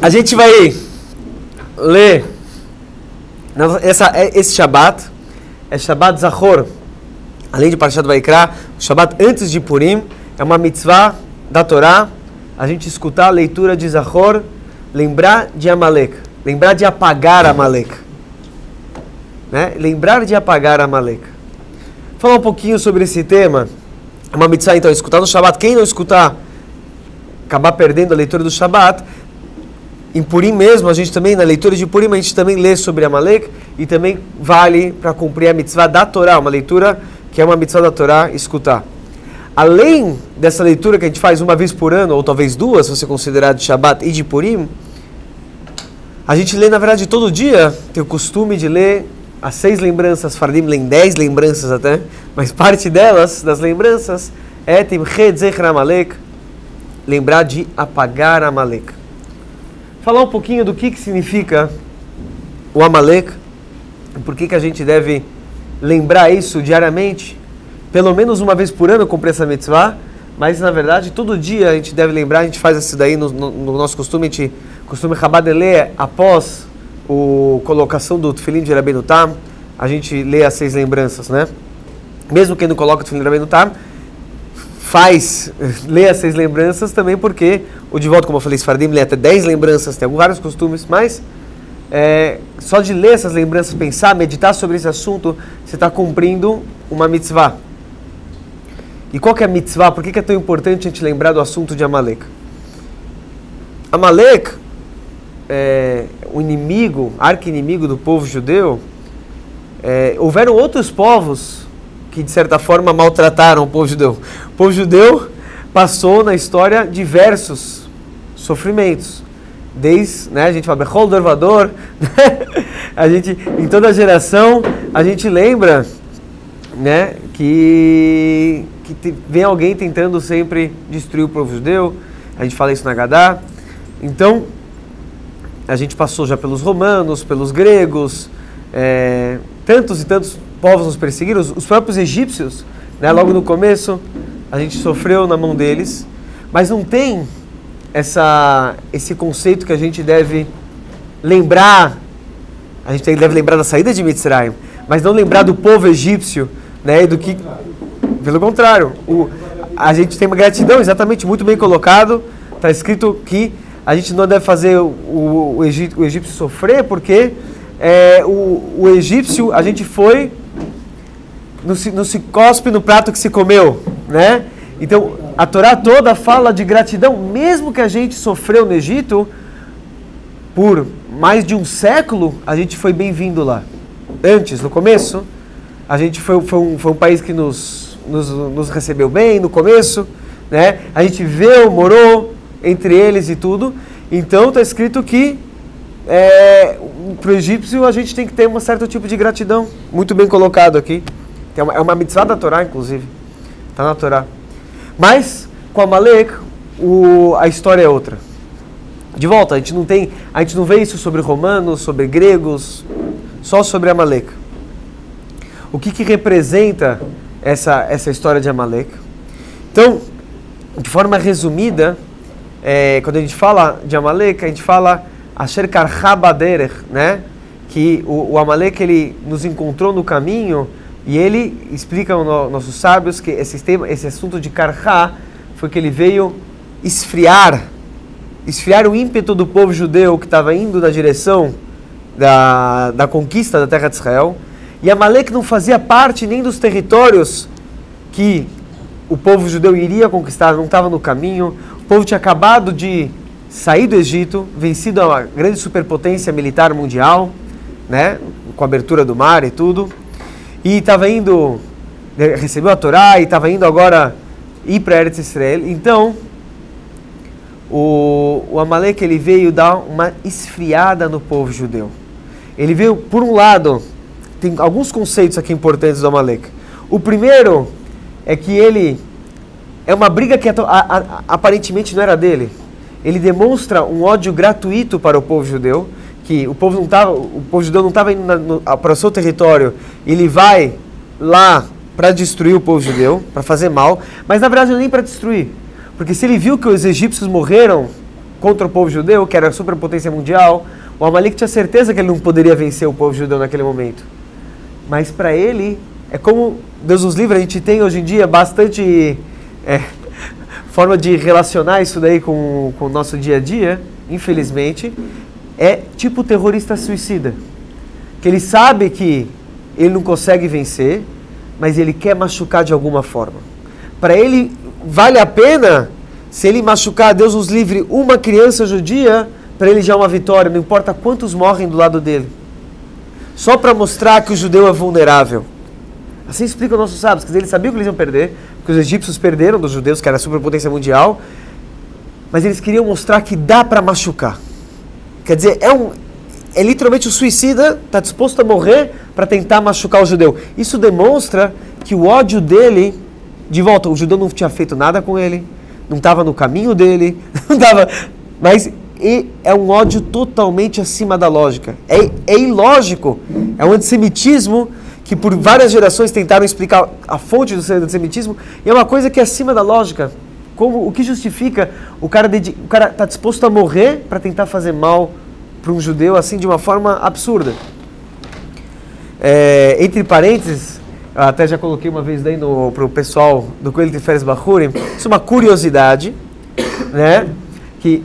A gente vai ler esse Shabbat, é Shabbat Zachor, além de Parashat Vaikra, o Shabbat antes de Purim, é uma mitzvah da Torá, a gente escutar a leitura de Zachor, lembrar de Amalek, lembrar de apagar Amalek, né? Lembrar de apagar Amalek. Falar um pouquinho sobre esse tema, é uma mitzvah então, escutar no Shabbat, quem não escutar, acabar perdendo a leitura do Shabbat. Em Purim mesmo, a gente também, na leitura de Purim, a gente também lê sobre Amalek e também vale para cumprir a mitzvah da Torá, uma leitura que é uma mitzvah da Torá, escutar. Além dessa leitura que a gente faz uma vez por ano, ou talvez duas, se você considerar de Shabbat e de Purim, a gente lê, na verdade, todo dia, tem o costume de ler as 6 lembranças, Fardim lê 10 lembranças até, mas parte delas, das lembranças, é Timchet Zecher Amalek, lembrar de apagar Amalek. Falar um pouquinho do que significa o Amalek, por que a gente deve lembrar isso diariamente, pelo menos uma vez por ano cumprir essa mitzvah, mas na verdade todo dia a gente deve lembrar, a gente faz isso daí no nosso costume, a gente costuma Chabad ler após a colocação do Tefilim de Rabbeinu Tam, a gente lê as 6 lembranças, né? Mesmo quem não coloca o Tefilim de Rabbeinu Tam, lê as 6 lembranças também, porque o de volta, como eu falei, Sfardim lê até 10 lembranças, tem vários costumes, mas só de ler essas lembranças, pensar, meditar sobre esse assunto, você está cumprindo uma mitzvah. E qual que é a mitzvah? Por que é tão importante a gente lembrar do assunto de Amalek? Amalek é o inimigo, arqui-inimigo do povo judeu. Houveram outros povos que de certa forma maltrataram o povo judeu. O povo judeu passou na história diversos sofrimentos. Desde, a gente fala, Bechol Dorvador, a gente, em toda geração, a gente lembra, que vem alguém tentando sempre destruir o povo judeu. A gente fala isso na Gadá. Então, a gente passou já pelos romanos, pelos gregos, tantos e tantos povos nos perseguiram, os próprios egípcios, logo no começo, a gente sofreu na mão deles, mas não tem esse conceito que a gente deve lembrar, a gente deve lembrar da saída de Mitzrayim, mas não lembrar do povo egípcio, do que, pelo contrário, a gente tem uma gratidão, exatamente, muito bem colocado, está escrito que a gente não deve fazer o egípcio sofrer, porque o egípcio, a gente foi, não se cospe no prato que se comeu, Então, a Torá toda fala de gratidão, mesmo que a gente sofreu no Egito, por mais de um século, a gente foi bem-vindo lá. Antes, no começo, a gente foi um país que nos recebeu bem no começo, A gente viveu, morou entre eles e tudo. Então, está escrito que para o egípcio a gente tem que ter um certo tipo de gratidão. Muito bem colocado aqui. É uma mitzvah da Torá, inclusive. Está na Torá. Mas, com Amalek, a história é outra. De volta, a gente não vê isso sobre romanos, sobre gregos, só sobre Amalek. O que representa essa história de Amalek? Então, de forma resumida, quando a gente fala de Amalek, a gente fala Asher Karcha Baderech, que o Amalek ele nos encontrou no caminho, e ele explica aos nossos sábios que esse assunto de Karcha foi que ele veio esfriar o ímpeto do povo judeu que estava indo na direção da conquista da terra de Israel. E Amalek não fazia parte nem dos territórios que o povo judeu iria conquistar, não estava no caminho. O povo tinha acabado de sair do Egito, vencido a grande superpotência militar mundial, com a abertura do mar e tudo. E estava indo, recebeu a Torá e estava indo agora ir para Eretz Israel. Então, o Amalek ele veio dar uma esfriada no povo judeu. Ele veio, por um lado, tem alguns conceitos aqui importantes do Amalek. O primeiro é que ele é uma briga que aparentemente não era dele. Ele demonstra um ódio gratuito para o povo judeu, que o povo judeu não estava indo para o seu território, ele vai lá para destruir o povo judeu, para fazer mal, mas na verdade não é nem para destruir, porque se ele viu que os egípcios morreram contra o povo judeu, que era a superpotência mundial. O Amalek tinha certeza que ele não poderia vencer o povo judeu naquele momento. Mas para ele, é como Deus nos livre, a gente tem hoje em dia bastante forma de relacionar isso daí com o nosso dia a dia, infelizmente, é tipo terrorista suicida. Que ele sabe que ele não consegue vencer, mas ele quer machucar de alguma forma. Para ele, vale a pena, se ele machucar, Deus nos livre, uma criança judia, para ele já é uma vitória, não importa quantos morrem do lado dele. Só para mostrar que o judeu é vulnerável. Assim explica os nossos sábios, que eles sabiam que eles iam perder, porque os egípcios perderam dos judeus, que era a superpotência mundial, mas eles queriam mostrar que dá para machucar. Quer dizer, é literalmente o suicida, está disposto a morrer para tentar machucar o judeu. Isso demonstra que o ódio dele, de volta, o judeu não tinha feito nada com ele, não estava no caminho dele, não estava, mas é um ódio totalmente acima da lógica. É ilógico, é um antissemitismo que por várias gerações tentaram explicar a fonte do seu antissemitismo, e é uma coisa que é acima da lógica. O que justifica o cara está disposto a morrer para tentar fazer mal para um judeu assim de uma forma absurda. Entre parênteses, eu até já coloquei uma vez daí para o pessoal do Coelho de Feres Bahurim, isso é uma curiosidade, né? Que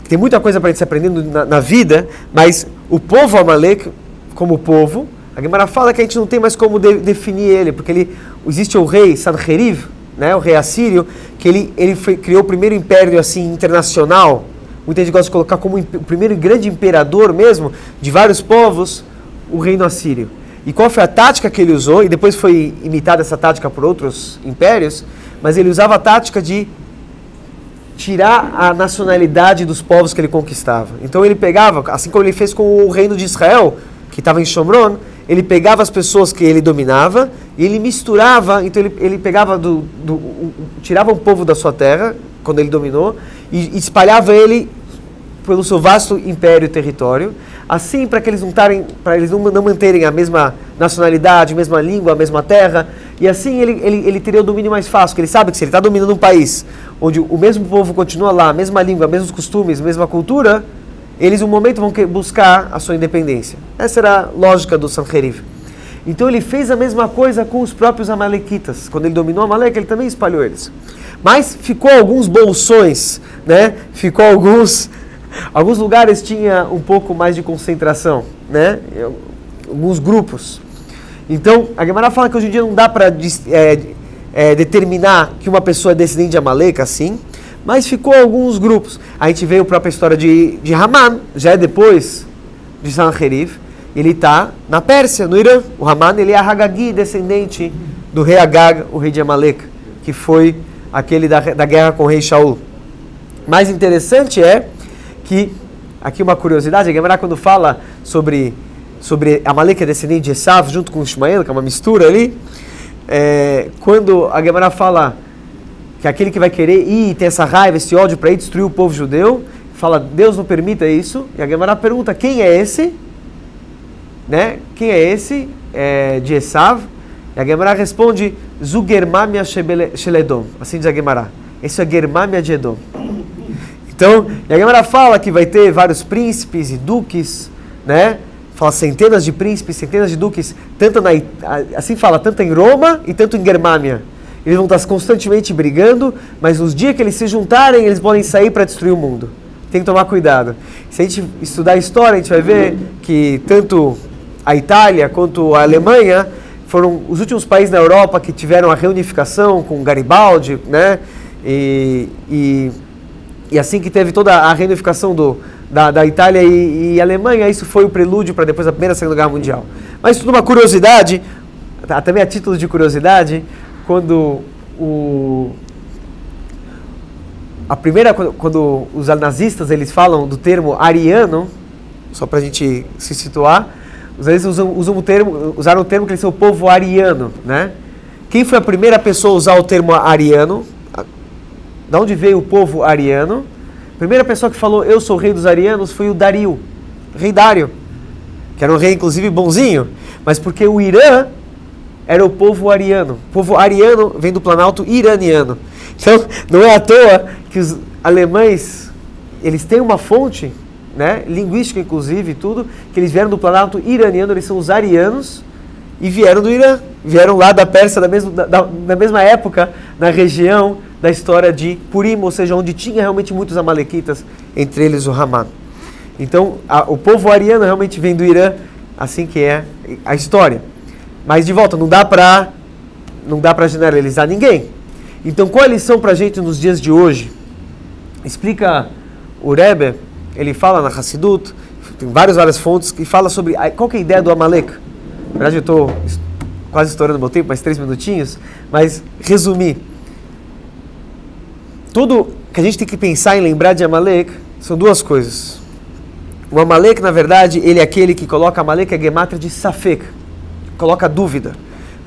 tem muita coisa para a gente se aprendendo na vida, mas o povo Amalek, como povo, a Gemara fala que a gente não tem mais como definir ele, porque existe o rei Sanheriv, né, o rei assírio, que ele criou o primeiro império assim, internacional. Muita gente gosta de colocar como o primeiro grande imperador mesmo, de vários povos, o reino assírio. E qual foi a tática que ele usou? E depois foi imitada essa tática por outros impérios, mas ele usava a tática de tirar a nacionalidade dos povos que ele conquistava. Então ele pegava, assim como ele fez com o reino de Israel, que estava em Shomron, ele pegava as pessoas que ele dominava e ele misturava, então ele pegava, tirava um povo da sua terra, quando ele dominou, e espalhava ele pelo seu vasto império e território, assim para eles não manterem a mesma nacionalidade, a mesma língua, a mesma terra, e assim ele teria o domínio mais fácil, porque ele sabe que se ele está dominando um país onde o mesmo povo continua lá, a mesma língua, mesmos costumes, a mesma cultura, eles um momento vão buscar a sua independência. Essa era a lógica do Sanheriv. Então ele fez a mesma coisa com os próprios amalequitas. Quando ele dominou Amaleque, ele também espalhou eles. Mas ficou alguns bolsões, né? Ficou alguns lugares tinha um pouco mais de concentração, né? Alguns grupos. Então, a Gemara fala que hoje em dia não dá para determinar que uma pessoa é descendente de Amaleque, assim, mas ficou alguns grupos. A gente vê a própria história de Haman, já é depois de Sanheriv. Ele está na Pérsia, no Irã. O Haman, ele é Hagagi, descendente do rei Agag, o rei de Amaleque, que foi aquele da guerra com o rei Shaul. Mais interessante é que, aqui uma curiosidade, a Gemara quando fala sobre Amaleque é descendente de Esav, junto com Ismael, que é uma mistura ali, quando a Gemara fala que aquele que vai querer ir e ter essa raiva, esse ódio para ir destruir o povo judeu, fala, Deus não permita isso, e a Gemara pergunta, quem é esse? Né? Quem é esse de Esav? E a Gemara responde, Zu Germamia Sheledom, assim diz a Gemara, esse é Germamia de Edom. Então, e a Gemara fala que vai ter vários príncipes e duques, né? Fala centenas de príncipes, centenas de duques, tanto em Roma e tanto em Germânia. Eles vão estar constantemente brigando, mas nos dias que eles se juntarem, eles podem sair para destruir o mundo. Tem que tomar cuidado. Se a gente estudar a história, a gente vai ver que tanto a Itália quanto a Alemanha foram os últimos países na Europa que tiveram a reunificação com Garibaldi, né? E assim que teve toda a reunificação da Itália e Alemanha, isso foi o prelúdio para depois da Primeira e Segunda Guerra Mundial. Mas tudo uma curiosidade, também a título de curiosidade, quando quando os nazistas eles falam do termo ariano, só para a gente se situar, os nazistas usaram o termo que eles são o povo ariano, né? Quem foi a primeira pessoa a usar o termo ariano? Da onde veio o povo ariano? A primeira pessoa que falou, eu sou o rei dos arianos, foi o Dario, o rei Dário, que era um rei, inclusive, bonzinho, mas porque o Irã era o povo ariano. O povo ariano vem do Planalto iraniano. Então, não é à toa que os alemães, eles têm uma fonte, né, linguística inclusive e tudo, que eles vieram do planalto iraniano, eles são os arianos, e vieram do Irã, vieram lá da Pérsia, da mesma época, na região da história de Purim, ou seja, onde tinha realmente muitos amalequitas, entre eles o Haman. Então, o povo ariano realmente vem do Irã, assim que é a história. Mas, de volta, não dá para generalizar ninguém. Então, qual a lição para a gente nos dias de hoje? Explica o Rebbe, ele fala na Hassidut, tem várias fontes, que fala sobre qual que é a ideia do Amalek. Na verdade, eu estou quase estourando meu tempo, mais 3 minutinhos, mas resumir. Tudo que a gente tem que pensar e lembrar de Amalek são duas coisas. O Amalek, na verdade, ele é aquele que coloca Amalek, é gemátria de Safek, coloca dúvida.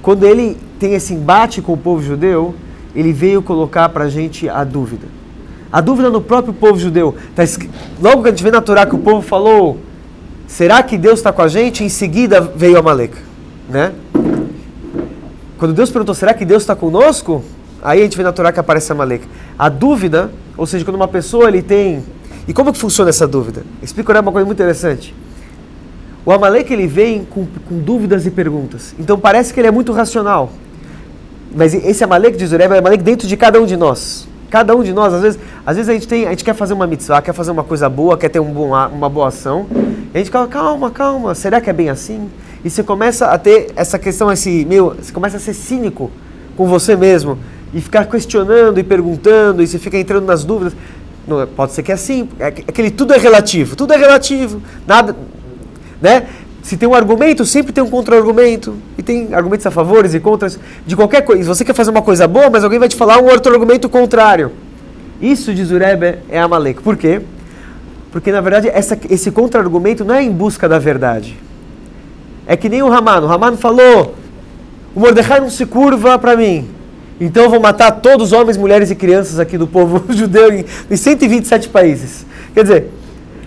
Quando ele tem esse embate com o povo judeu, ele veio colocar para a gente a dúvida. A dúvida no próprio povo judeu. Logo que a gente vê na Torá que o povo falou, será que Deus está com a gente? Em seguida veio Amalek, né? Quando Deus perguntou, será que Deus está conosco? Aí a gente vê na Torá que aparece Amalek. A dúvida, ou seja, quando uma pessoa ele tem... E como que funciona essa dúvida? Explico uma coisa muito interessante. O Amalek ele vem com dúvidas e perguntas. Então parece que ele é muito racional. Mas esse Amalek, diz o Rebbe, é Amalek dentro de cada um de nós. Cada um de nós, às vezes a gente quer fazer uma mitzvah, quer fazer uma coisa boa, quer ter uma boa ação. E a gente fala, calma, será que é bem assim? E você começa a ter essa questão, você começa a ser cínico com você mesmo. E ficar questionando e perguntando, e você fica entrando nas dúvidas. Não, pode ser que é assim, tudo é relativo, nada, né? Se tem um argumento, sempre tem um contra-argumento, e tem argumentos a favores e contras de qualquer coisa. Se você quer fazer uma coisa boa, mas alguém vai te falar um outro argumento contrário. Isso, diz o Rebbe, é Amalek. Por quê? Porque, na verdade, esse contra-argumento não é em busca da verdade. É que nem o Haman falou, o Mordecai não se curva para mim. Então eu vou matar todos os homens, mulheres e crianças aqui do povo judeu em 127 países. Quer dizer,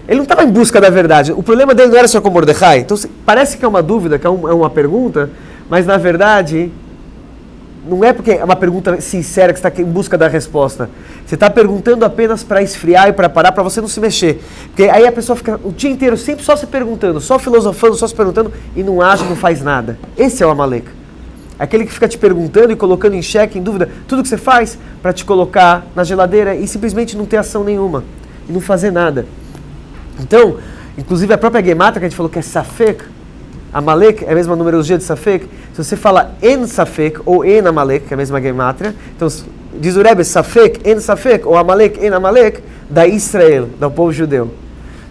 ele não estava em busca da verdade. O problema dele não era só com Mordecai. Então parece que é uma dúvida, que é uma pergunta, mas na verdade não é porque é uma pergunta sincera que você está em busca da resposta. Você está perguntando apenas para esfriar e para parar, para você não se mexer. Porque aí a pessoa fica o dia inteiro sempre só se perguntando, só filosofando, só se perguntando e não age, não faz nada. Esse é o Amalek. Aquele que fica te perguntando e colocando em xeque, em dúvida, tudo que você faz para te colocar na geladeira e simplesmente não ter ação nenhuma. E não fazer nada. Então, inclusive a própria gemátria que a gente falou que é Safek, Amalek é a mesma numerologia de Safek. Se você fala En Safek ou En Amalek, que é a mesma gemátria, então diz o Rebbe Safek, En Safek ou Amalek, En Amalek, da Israel, do povo judeu.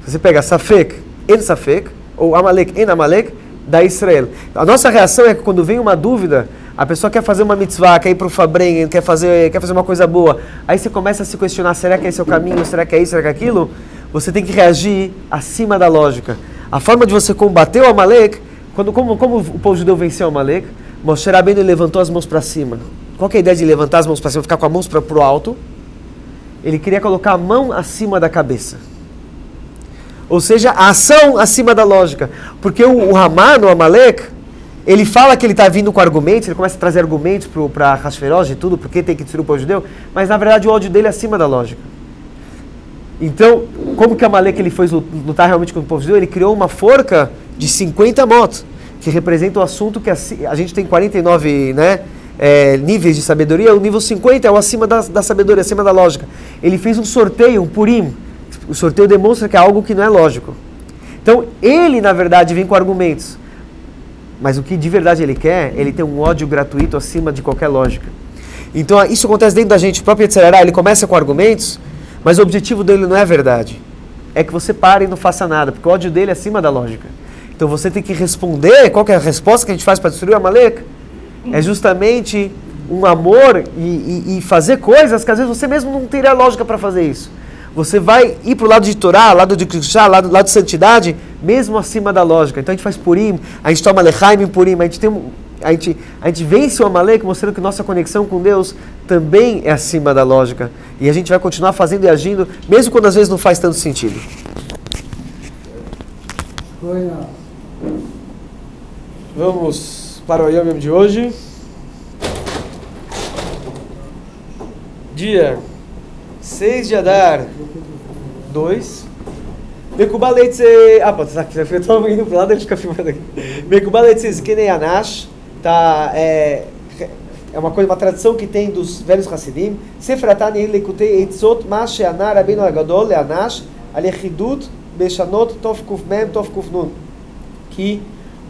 Se você pega Safek, En Safek ou Amalek, En Amalek, da Israel. A nossa reação é que quando vem uma dúvida, a pessoa quer fazer uma mitzvah, quer ir para o Fabren, quer fazer uma coisa boa, aí você começa a se questionar, será que esse é o caminho, será que é isso, será que é aquilo? Você tem que reagir acima da lógica. A forma de você combater o Amalek, como o povo judeu venceu o Amalek, Moshe Rabbeinu levantou as mãos para cima. Qual que é a ideia de levantar as mãos para cima, ficar com as mãos para o alto? Ele queria colocar a mão acima da cabeça. Ou seja, a ação acima da lógica. Porque o Haman, o Amalek, ele fala que ele está vindo com argumentos, ele começa a trazer argumentos para Hashverosh e tudo, porque tem que destruir o povo judeu, mas na verdade o ódio dele é acima da lógica. Então, como que Amalek ele foi lutar realmente com o povo judeu? Ele criou uma forca de 50 motos, que representa o assunto que a gente tem 49 níveis de sabedoria, o nível 50 é o acima da sabedoria, acima da lógica. Ele fez um sorteio, um Purim. O sorteio demonstra que é algo que não é lógico. Então, ele, na verdade, vem com argumentos. Mas o que de verdade ele quer, ele tem um ódio gratuito acima de qualquer lógica. Então, isso acontece dentro da gente. O próprio Yetzirah, ele começa com argumentos, mas o objetivo dele não é a verdade. É que você pare e não faça nada, porque o ódio dele é acima da lógica. Então, você tem que responder. Qual que é a resposta que a gente faz para destruir o Amalek? É justamente um amor e fazer coisas que às vezes você mesmo não teria lógica para fazer isso. Você vai ir para o lado de Torá, lado de Krishá, lado de santidade, mesmo acima da lógica. Então a gente faz Purim, a gente toma Lechaim em Purim, a gente vence o Amalek, mostrando que nossa conexão com Deus também é acima da lógica. E a gente vai continuar fazendo e agindo, mesmo quando às vezes não faz tanto sentido. Vamos para o Yom Yom de hoje. dia 6 de Adar 2. Mekubaletze. Ah, pode ser que eu estou indo para o lado, ele fica filmando aqui. Mekubaletze Zkenei Anash. Tá, é uma tradição que tem dos velhos Hasidim. Sefer Atani Lekutei Eitzot Mas She'anar Rabbeinu Agadol Le'anash Alechidut Beshanot Tov Kuf Mem Tov Kuf Nun. Que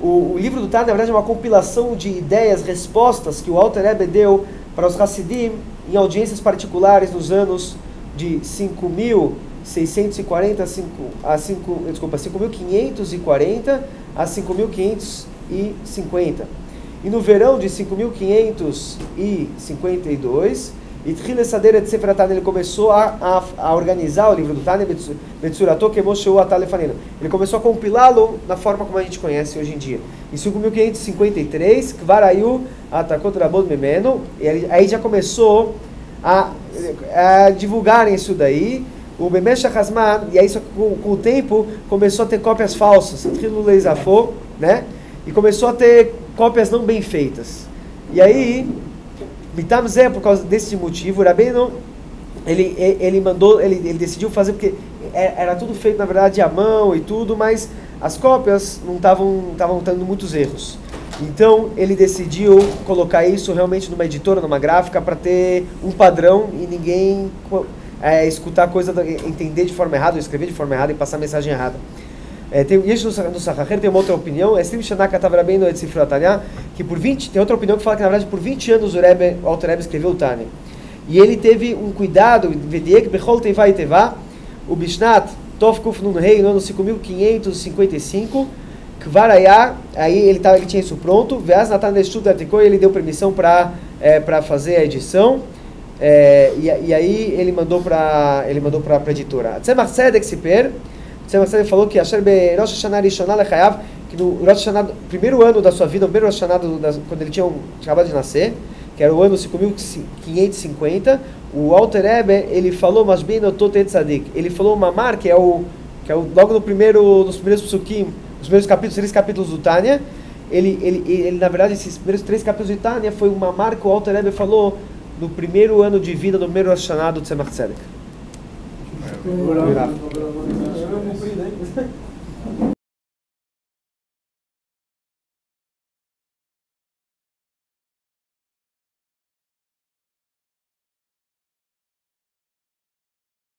o livro do Tânia, na verdade, é uma compilação de ideias, respostas que o Alter Rebbe deu para os Hasidim em audiências particulares nos anos de 5.640 a 5.540 a 5.550. E no verão de 5.552, ele começou a organizar o livro do Tânia, ele começou a compilá-lo na forma como a gente conhece hoje em dia. Em 5.553, Kvarayu Atakot Rabot Memeno, aí já começou a divulgarem isso daí. O Bemeshach Hazman, e aí isso, com o tempo começou a ter cópias falsas, né? E começou a ter cópias não bem feitas. E aí, Mitamzé, por causa desse motivo, o Rabbeinu, ele decidiu fazer, porque era tudo feito na verdade à mão e tudo, mas as cópias não estavam tendo muitos erros. Então ele decidiu colocar isso realmente numa editora, numa gráfica, para ter um padrão e ninguém escutar a coisa, entender de forma errada, ou escrever de forma errada e passar a mensagem errada. No Sachacher tem uma outra opinião, que tem outra opinião que fala que na verdade por 20 anos o Alter Rebbe escreveu o Tânia. E ele teve um cuidado, o Bishnat Tov Kuf Nun Rei, no ano 5.555, Kvarayá, aí ele tinha isso pronto, Veaz Natan Deshut Atikoi, ele deu permissão para fazer a edição, e aí ele mandou para a editora. Tzemach Tzedek Siper, Tzemach Tzedek falou que Asher be Rosh Hashanah Rishonah Lechayav, que no Rosh Hashanah, primeiro ano da sua vida, o primeiro Rosh Hashanah quando ele tinha acabado de nascer, que era o ano 5.550, o Alter Rebbe, ele falou, mas bem no Totet Tzadik, ele falou uma marca, que é logo nos primeiros psukim, os primeiros capítulos, 3 capítulos do Tânia, ele na verdade, esses primeiros 3 capítulos do Tânia foi uma marca que o Alter Rebbe falou no primeiro ano de vida, no primeiro Rosh Hashanah do Tzemach Tzedek.